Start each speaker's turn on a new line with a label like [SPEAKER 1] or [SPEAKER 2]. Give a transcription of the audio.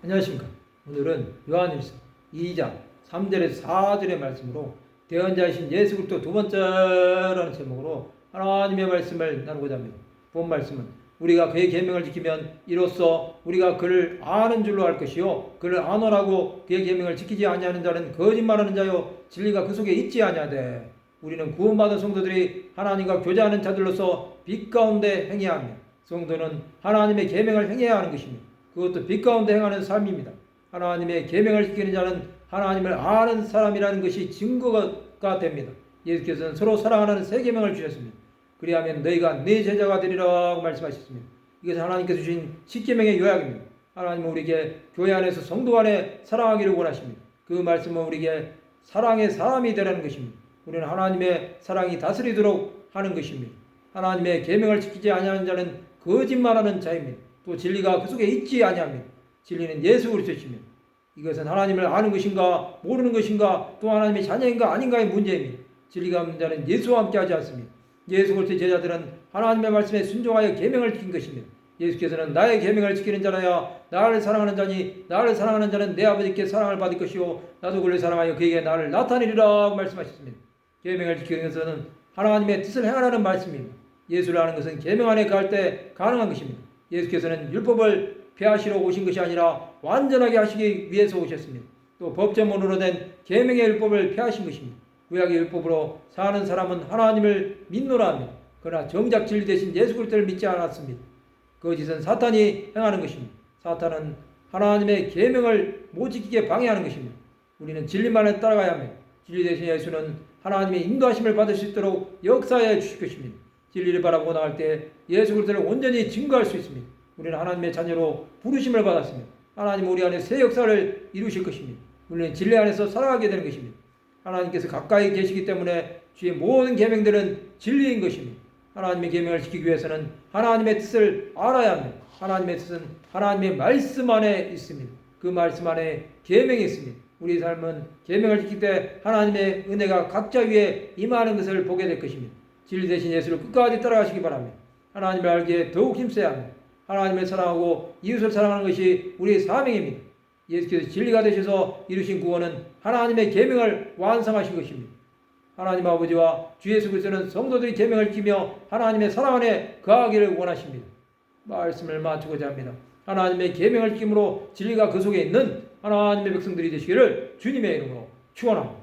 [SPEAKER 1] 안녕하십니까. 오늘은 요한일서 2장 3절에서 4절의 말씀으로 대언자이신 예수 그리스도 두 번째라는 제목으로 하나님의 말씀을 나누고자 합니다. 본 말씀은 우리가 그의 계명을 지키면 이로써 우리가 그를 아는 줄로 알 것이요 그를 아노라고 그의 계명을 지키지 아니하는 자는 거짓말하는 자요 진리가 그 속에 있지 아니하되 우리는 구원받은 성도들이 하나님과 교제하는 자들로서 빛 가운데 행해야 합니다. 성도는 하나님의 계명을 행해야 하는 것입니다. 그것도 빛 가운데 행하는 삶입니다. 하나님의 계명을 지키는 자는 하나님을 아는 사람이라는 것이 증거가 됩니다. 예수께서는 서로 사랑하는 새 계명을 주셨습니다. 그리하면 너희가 내 제자가 되리라고 말씀하셨습니다. 이것은 하나님께서 주신 십계명의 요약입니다. 하나님은 우리에게 교회 안에서 성도 안에 사랑하기를 원하십니다. 그 말씀은 우리에게 사랑의 사람이 되라는 것입니다. 우리는 하나님의 사랑이 다스리도록 하는 것입니다. 하나님의 계명을 지키지 아니하는 자는 거짓말하는 자입니다. 또 진리가 그 속에 있지 아니합니다. 진리는 예수 그리스도십니다. 이것은 하나님을 아는 것인가 모르는 것인가 또 하나님의 자녀인가 아닌가의 문제입니다. 진리가 없는 자는 예수와 함께하지 않습니다. 예수 그리스도의 제자들은 하나님의 말씀에 순종하여 계명을 지킨 것입니다. 예수께서는 나의 계명을 지키는 자라야 나를 사랑하는 자니 나를 사랑하는 자는 내 아버지께 사랑을 받을 것이요 나도 그를 사랑하여 그에게 나를 나타내리라 말씀하셨습니다. 계명을 지키는 것은 하나님의 뜻을 행하라는 말씀입니다. 예수를 아는 것은 계명 안에 갈 때 가능한 것입니다. 예수께서는 율법을 폐하시러 오신 것이 아니라 완전하게 하시기 위해서 오셨습니다. 또 법제문으로 된 계명의 율법을 폐하신 것입니다. 구약의 율법으로 사는 사람은 하나님을 믿노라 합니다. 그러나 정작 진리 대신 예수 그리스도를 믿지 않았습니다. 거짓은 사탄이 행하는 것입니다. 사탄은 하나님의 계명을 못 지키게 방해하는 것입니다. 우리는 진리만을 따라가야 합니다. 진리 대신 예수는 하나님의 인도하심을 받을 수 있도록 역사해 주실 것입니다. 진리를 바라보고 나갈 때 예수 그리스도를 온전히 증거할 수 있습니다. 우리는 하나님의 자녀로 부르심을 받았습니다. 하나님은 우리 안에 새 역사를 이루실 것입니다. 우리는 진리 안에서 살아가게 되는 것입니다. 하나님께서 가까이 계시기 때문에 주의 모든 계명들은 진리인 것입니다. 하나님의 계명을 지키기 위해서는 하나님의 뜻을 알아야 합니다. 하나님의 뜻은 하나님의 말씀 안에 있습니다. 그 말씀 안에 계명이 있습니다. 우리 삶은 계명을 지킬 때 하나님의 은혜가 각자 위에 임하는 것을 보게 될 것입니다. 진리 대신 예수를 끝까지 따라가시기 바랍니다. 하나님을 알기에 더욱 힘써야 합니다. 하나님을 사랑하고 이웃을 사랑하는 것이 우리의 사명입니다. 예수께서 진리가 되셔서 이루신 구원은 하나님의 계명을 완성하신 것입니다. 하나님 아버지와 주 예수 그리스도는 성도들이 계명을 지키며 하나님의 사랑 안에 거하기를 원하십니다. 말씀을 마치고자 합니다. 하나님의 계명을 지킴으로 진리가 그 속에 있는 하나님의 백성들이 되시기를 주님의 이름으로 축원합니다.